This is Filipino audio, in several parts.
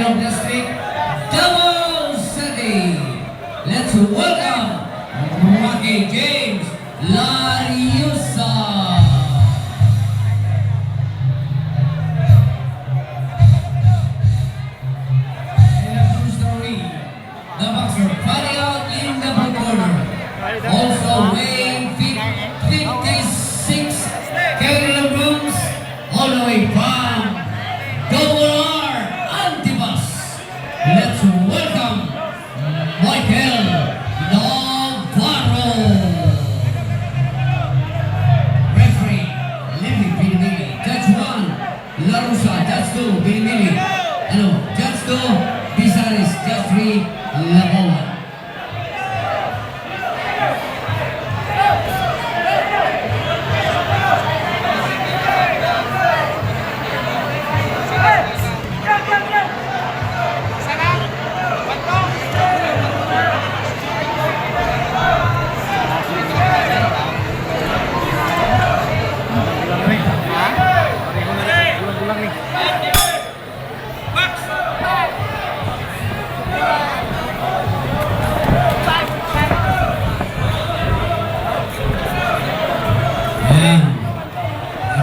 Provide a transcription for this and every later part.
of District, Double City. Let's welcome Rocky James Lariusa. The boxer fighting out in the blue corner. Also weighing 56 kilograms, all the way from Double R Antibus. Let's welcome Michael Navarro. Referee, Livy Binimili. Judge 1, Larusa. Judge 2, Binimili. Judge 2, Bizaris. Judge 3, Labawan.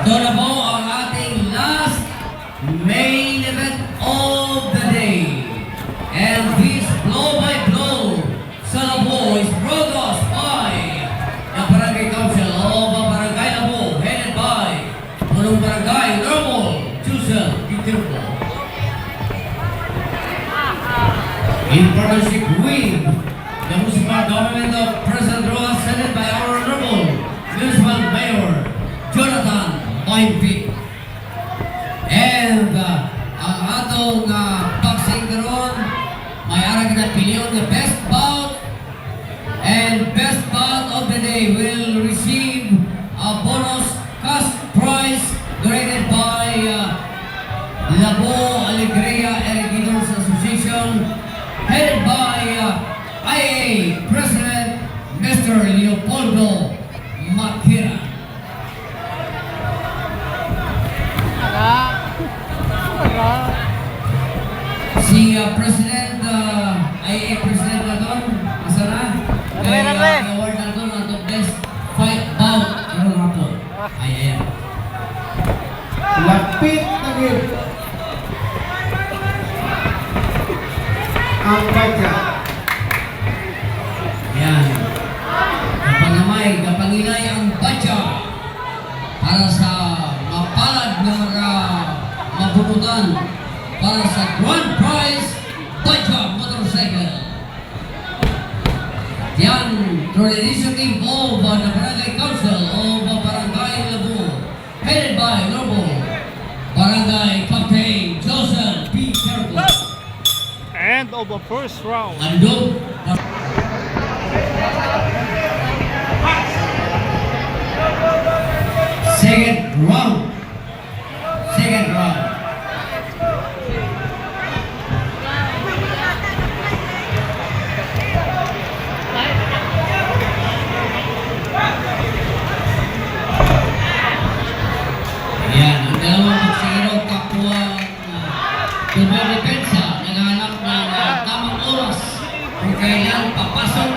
Ito na po ang ating last main event of the day. And this blow by blow sa Labo is brought us by the Barangay Council of Barangay Labo, headed by Punong Barangay Normal Chusel Itirpo. In partnership with the Municipal Government of President Rojas, headed by our Honorable Municipal Mayor Jonathan Oimpi. And ang atong boxing karon may ara kita piliyon the best bout, and best bout of the day will receive a bonus cash prize donated by Labo Alegria Irrigators Association, headed by IA President Mr. Leopoldo Makira. Si President, IA President na doon, asa na? Kaya award na doon ang best fight bout. Ano nga po? Ayan. Lapit na rin ang badya. Ayan. Kapangamay, kapangilay ang badya para sa mapalad na mga mabubutan para sa grand prize badya motorcycle. Yan, through the initiative of the Barangay Council of Barangay Labo, headed by Noble Barangay Captain Joseph P. Carbo. End of the first round. Ando. Second round. Second round. Ayan, ang dalawang boksero kapwa depensa naghahanap ng tamang oras kung kailan papasok,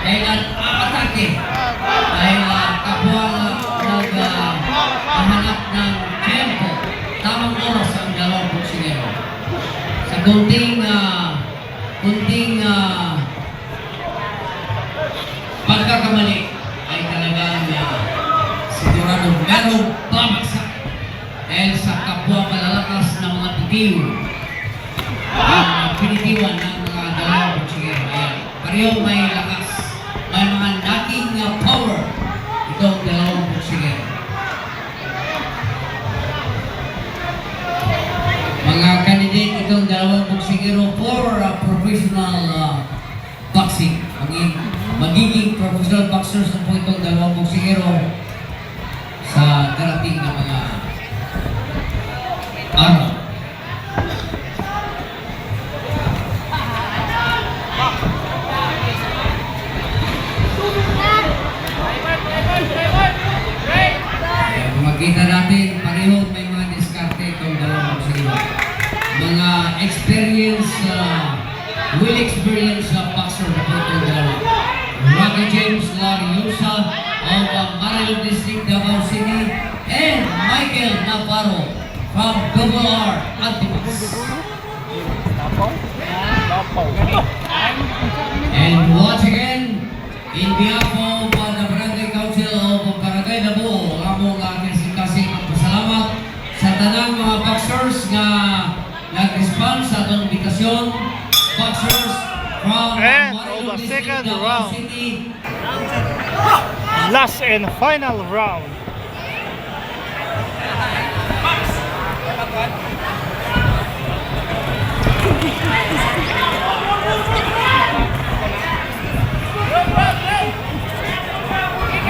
kailan aatake. Dahil kapwa naghahanap ng tempo, tamang oras ang dalawang boksero. Sa kunting pagkakamali ay talagang sigurado merong babagsak dahil sa kapwa malalakas ng mga titiw ang pinitiwan ng mga dalawang boksero. Ayan, pareho may lakas, may mga knocking power itong dalawang boksero. Mga candidate itong dalawang boksero for professional boxing. Magiging professional boxers na po itong dalawang boksero sa darating na mga araw. Makita natin pareho may mga diskarte itong dalawang boksero. Mga experience will experience boxer na po itong dalawa. Rocky James Lariusa of Manila District, Davao City, and Michael Navarro from Double R Antipas. And once again, in behalf of the Barangay Council of Barangay Labo, among kasing pasalamat sa tanang mga boxers na nag-respond sa atong invitasyon. Boxers from And Manila the District, second Davao round. City. Last and final round.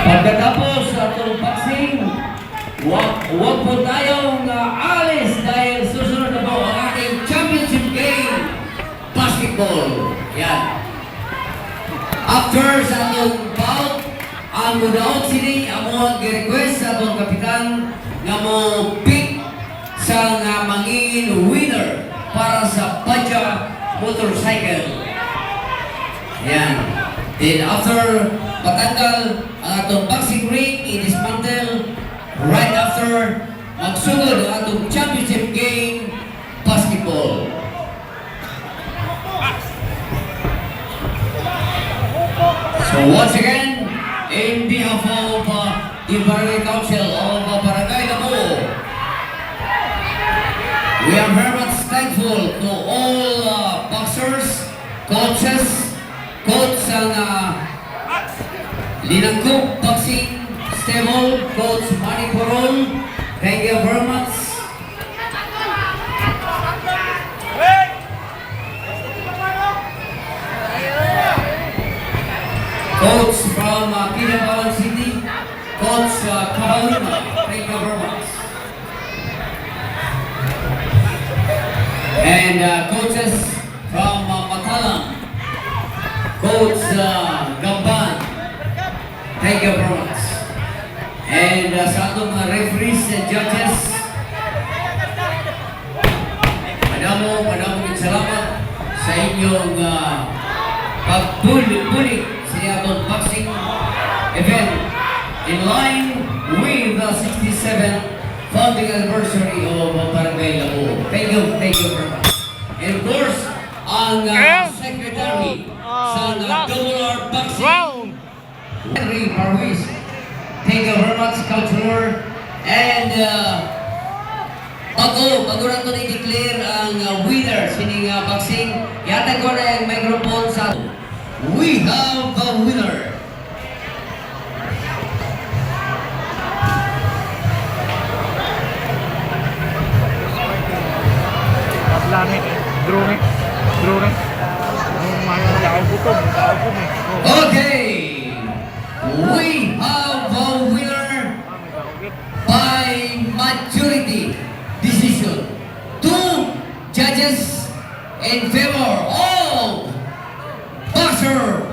Pagkatapos sa atong boxing, wag po tayong alis dahil susunod na po ang ating championship game, basketball. Yan. After sa atong bout, ang Mudaot City, ang mga request sa atong kapitan nga mo pick sa nga mangin winner para sa Paja motorcycle. Yan. Then after patanggal ang atong boxing ring, i-dismantle. Right after, magsugod ang atong championship game, basketball. So once again, in behalf of the Barangay Council of Barangay Labo, we are very much thankful to all boxers, coaches, coach ng Linangkok Boxing Stable, Coach Manny Coron. Thank you very much. Coach from Kinabalan City, Coach Kabaluna. Thank you very much. And coaches from Matalang, Coach Gamban. Thank you very much. And sa atong mga referees and judges, madamong salamat sa inyong pagbulit sa atong boxing event in line with the 67th founding anniversary of Barangay Labo. Thank you very much. And of course, ang secretary sa Double R Boxing, Round. Henry Parwis. Thank you very much, Counselor. And bago na ito i-declare ang winner sining boxing, yata ko na yung microphone sa... We have the winner. Langit, drone. Okay. We have a winner by majority decision. 2 judges in favor of boxer